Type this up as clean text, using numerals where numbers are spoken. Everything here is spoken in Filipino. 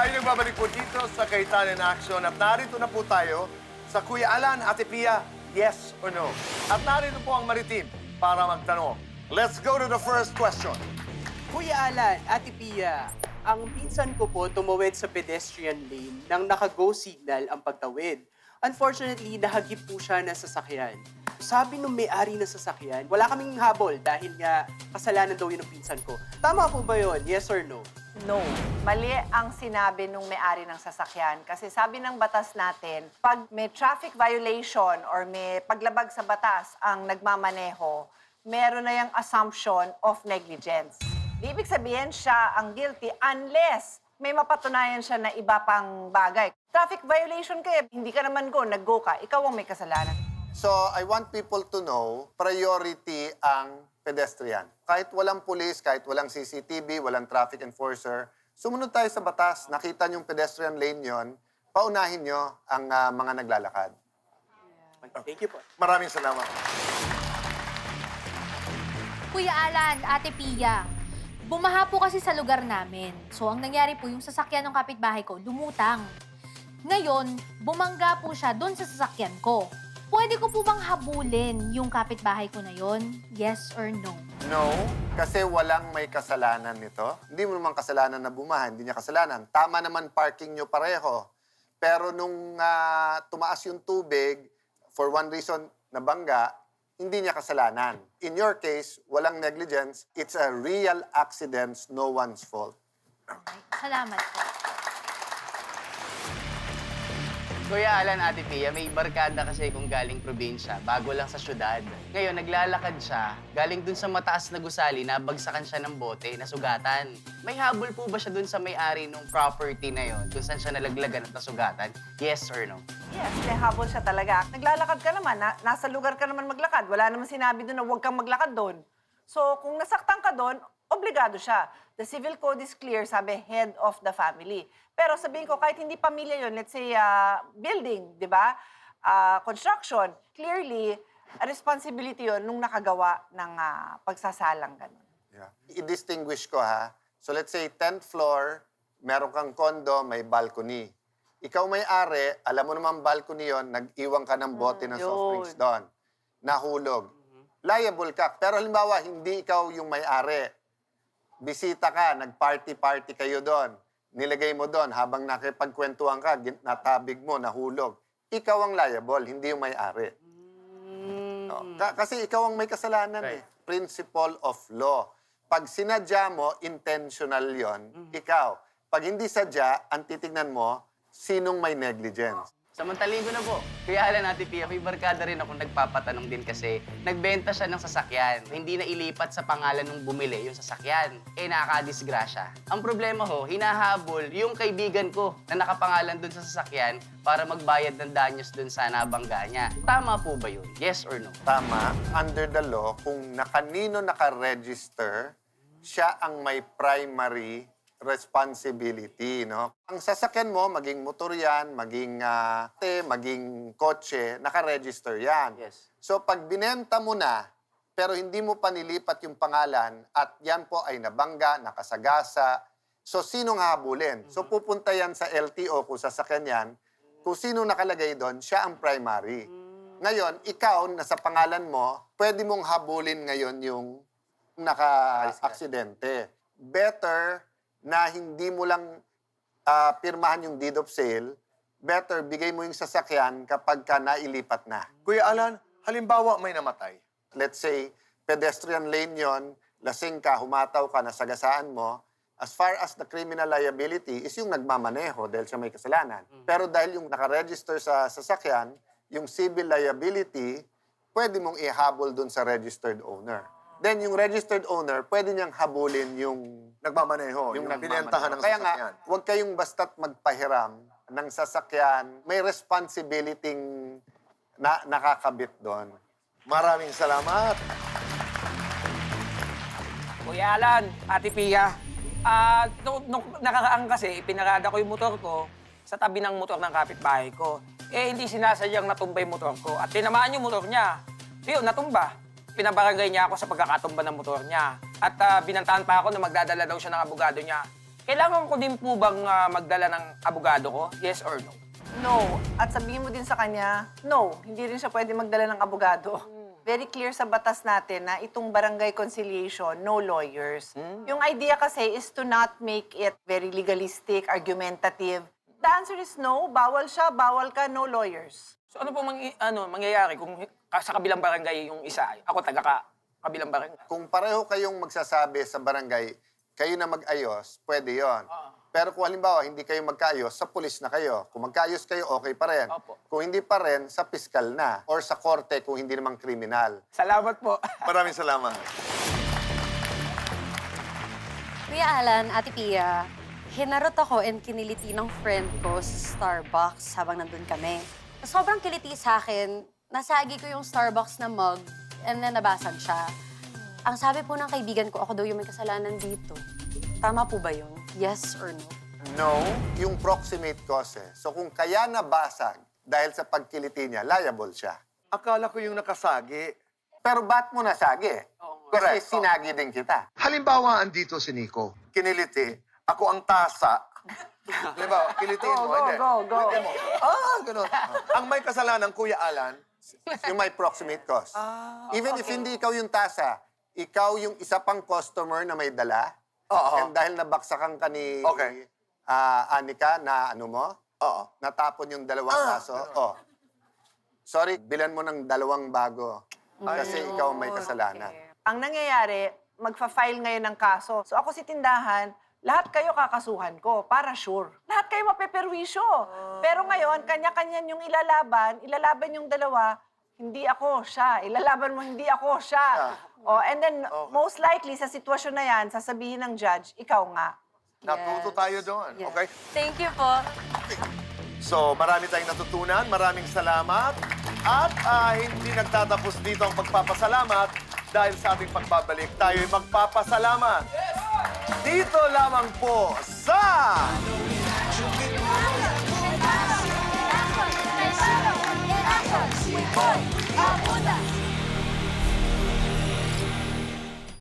Tayo nagbabalik po dito sa Kaitan in Action at narito na po tayo sa Kuya Alan, Ate Pia, yes or no? At narito po ang Maritim para magtanong. Let's go to the first question. Kuya Alan, Ate Pia, ang pinsan ko po tumawid sa pedestrian lane nang naka-go signal ang pagtawid. Unfortunately, nahagip po siya ng sasakyan. Sabi nung may-ari ng sasakyan, wala kaming habol dahil nga kasalanan daw yun ng pinsan ko. Tama po ba yun? Yes or no? No. Mali ang sinabi nung may-ari ng sasakyan. Kasi sabi ng batas natin, pag may traffic violation or may paglabag sa batas ang nagmamaneho, meron na yung assumption of negligence. Ibig sabihin siya ang guilty unless may mapatunayan siya na iba pang bagay. Traffic violation ka hindi ka naman nag-go ka, ikaw ang may kasalanan. So, I want people to know, priority ang pedestrian. Kahit walang pulis, kahit walang CCTV, walang traffic enforcer, sumunod tayo sa batas, nakita niyong pedestrian lane yon, paunahin niyo ang mga naglalakad. Thank you po. Maraming salamat. Kuya Alan, Ate Pia, bumaha po kasi sa lugar namin. So, ang nangyari po, yung sasakyan ng kapitbahay ko, lumutang. Ngayon, bumangga po siya doon sa sasakyan ko. Pwede ko po bang habulin yung kapitbahay ko na yon? Yes or no? No, kasi walang may kasalanan nito. Hindi mo naman kasalanan na bumaha, hindi niya kasalanan. Tama naman parking niyo pareho. Pero nung tumaas yung tubig, for one reason, nabangga, hindi niya kasalanan. In your case, walang negligence. It's a real accident, no one's fault. Salamat po. Kuya Alan, Ate Pia, may barkada kasi kung galing probinsya, bago lang sa syudad. Ngayon, naglalakad siya, galing dun sa mataas na gusali, nabagsakan siya ng bote, nasugatan. May habol po ba siya dun sa may-ari ng property na yon, kung saan siya nalaglagan at nasugatan? Yes or no? Yes, may habol siya talaga. Naglalakad ka naman, nasa lugar ka naman maglakad. Wala naman sinabi doon na huwag kang maglakad doon. So, kung nasaktan ka doon, obligado siya. The civil code is clear, sabi, head of the family. Pero sabihin ko, kahit hindi pamilya yon, let's say building, di ba? Construction, clearly, a responsibility yon nung nakagawa ng pagsasalang ganun. Yeah. I-distinguish ko ha. So let's say 10th floor, meron kang condo, may balcony. Ikaw may-ari, alam mo naman balcony yon, nag-iwan ka ng bote ng soft drinks doon. Nahulog. Liable ka. Pero halimbawa, hindi ikaw yung may-ari. Bisita ka, nag-party-party kayo doon. Nilagay mo doon, habang nakipagkwentuhan ka, natabig mo, nahulog. Ikaw ang liable, hindi yung may-ari. No? Kasi ikaw ang may kasalanan eh. Principle of law. Pag sinadya mo, intentional yon, ikaw. Pag hindi sadya, ang titignan mo, sinong may negligence. Samantalin ko na po. Kuya Alan, Ate Pia, may barkada rin ako nagpapatanong din kasi nagbenta siya ng sasakyan. Hindi na ilipat sa pangalan ng bumili yung sasakyan. Nakakadisgrasya. Ang problema ho, hinahabol yung kaibigan ko na nakapangalan dun sa sasakyan para magbayad ng danyos dun sa nabangga niya. Tama po ba yun? Yes or no? Tama, under the law, kung kanino naka-register, siya ang may primary responsibility, no? Ang sasakyan mo, maging motor yan, maging maging kotse, naka-register yan. Yes. So, pag binenta mo na, pero hindi mo pa nilipat yung pangalan, at yan po ay nabangga, nakasagasa, so, sinong habulin? So, pupunta yan sa LTO kung sasakyan yan, kung sino nakalagay doon, siya ang primary. Ngayon, ikaw, nasa pangalan mo, pwede mong habulin ngayon yung naka-aksidente. Better na hindi mo lang pirmahan yung deed of sale, better bigay mo yung sasakyan kapag ka nailipat na. Kuya Alan, halimbawa may namatay. Let's say, pedestrian lane yon, lasing ka, humataw ka, nasagasaan mo, as far as the criminal liability is yung nagmamaneho dahil siya may kasalanan. Pero dahil yung nakaregister sa sasakyan, yung civil liability, pwede mong ihabol dun sa registered owner. Then yung registered owner, pwede niyang habulin yung Nagmamaneho, yung binentahan ng Kaya sasakyan. nga, huwag kayong basta't magpahiram ng sasakyan. May responsibility na nakakabit doon. Maraming salamat. Kuya Alan, Ate Pia, nung nakaraang kasi, ipinarada ko yung motor ko sa tabi ng motor ng kapitbahay ko. Hindi sinasadyang natumba yung motor ko. At tinamaan yung motor niya. Yun, natumba. Pinabarangay niya ako sa pagkakatumba ng motor niya. At binantahan pa ako na magdadala daw siya ng abogado niya. Kailangan ko din po bang magdala ng abogado ko? Yes or no? No. At sabihin mo din sa kanya, no, hindi rin siya pwede magdala ng abogado. Very clear sa batas natin na itong barangay conciliation, no lawyers. Yung idea kasi is to not make it very legalistic, argumentative. The answer is no, bawal siya, bawal ka, no lawyers. So ano po mangyayari kung sa kabilang barangay yung isa, ako kabilang barangay? Kung pareho kayong magsasabi sa barangay, kayo na mag-ayos, pwede yon. Pero kung halimbawa, hindi kayo magkaayos, sa pulis na kayo. Kung magkaayos kayo, okay pa rin. Opo. Kung hindi pa rin, sa piskal na. Or sa korte kung hindi namang kriminal. Salamat po. Maraming salamat. Kuya Alan, Ate Pia, hinarot ako and kiniliti ng friend ko sa Starbucks habang nandun kami. Sobrang kiliti sa akin, nasagi ko yung Starbucks na mug and then nabasag siya. Ang sabi po ng kaibigan ko, ako daw yung may kasalanan dito. Tama po ba yun? Yes or no? No, yung proximate causes. So kung kaya nabasag dahil sa pagkiliti niya, liable siya. Akala ko yung nakasagi. Pero ba't mo nasagi? Kasi Correct. sinagi din kita. Halimbawa, andito si Nico. Kiniliti. Ako ang tasa. Halimbawa, kilitiin mo. Hindi. Go. Kilitiin mo. Ganun. Ang may kasalanan, Kuya Alan, Yung may proximate cause. Even if hindi ikaw yung tasa, ikaw yung isa pang customer na may dala. Oo. And dahil nabaksakan ka ni Okay. Anika na ano mo, Oo. natapon yung dalawang kaso. Oh. Sorry, bilan mo ng 2 bago. Kasi ikaw may kasalanan. Ang nangyayari, magfa-file ngayon ng kaso. So ako si tindahan, lahat kayo kakasuhan ko, para sure. Lahat kayo mapeperwisyo. Pero ngayon, kanya-kanya yung ilalaban yung dalawa, hindi ako siya. Ilalaban mo, hindi ako siya. Oh, and then, most likely, sa sitwasyon na yan, sasabihin ng judge, ikaw nga. Natuto tayo doon. Yes. Okay? Thank you po. So, marami tayong natutunan. Maraming salamat. At hindi nagtatapos dito ang pagpapasalamat dahil sa ating pagbabalik, tayo'y magpapasalamat. Dito lamang po sa